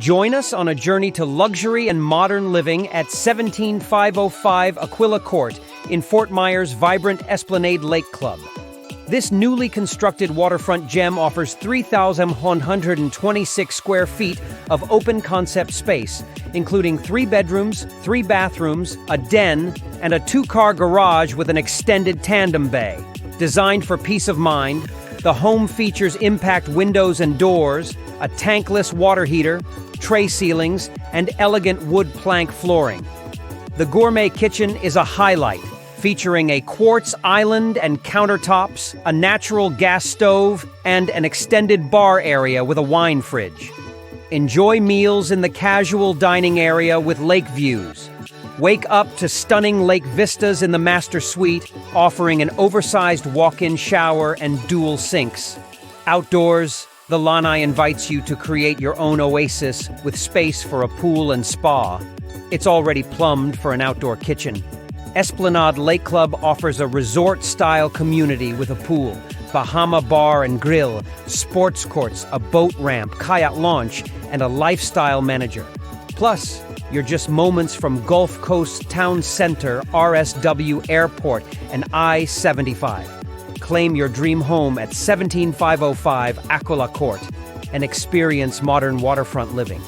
Join us on a journey to luxury and modern living at 17505 Aquila Ct in Fort Myers' vibrant Esplanade Lake Club. This newly constructed waterfront gem offers 3,126 square feet of open-concept space, including 3 bedrooms, 3 bathrooms, a den, and a 2-car garage with an extended tandem bay. Designed for peace of mind, the home features impact windows and doors, a tankless water heater, tray ceilings, and elegant wood plank flooring. The gourmet kitchen is a highlight, featuring a quartz island and countertops, a natural gas stove, and an extended bar area with a wine fridge. Enjoy meals in the casual dining area with lake views. Wake up to stunning lake vistas in the master suite, offering an oversized walk-in shower and dual sinks. Outdoors, the Lanai invites you to create your own oasis with space for a pool and spa. It's already plumbed for an outdoor kitchen. Esplanade Lake Club offers a resort-style community with a pool, Bahama Bar and Grille, sports courts, a boat ramp, kayak launch, and a lifestyle manager. Plus, you're just moments from Gulf Coast Town Center, RSW Airport, and I-75. Claim your dream home at 17505 Aquila Ct and experience modern waterfront living.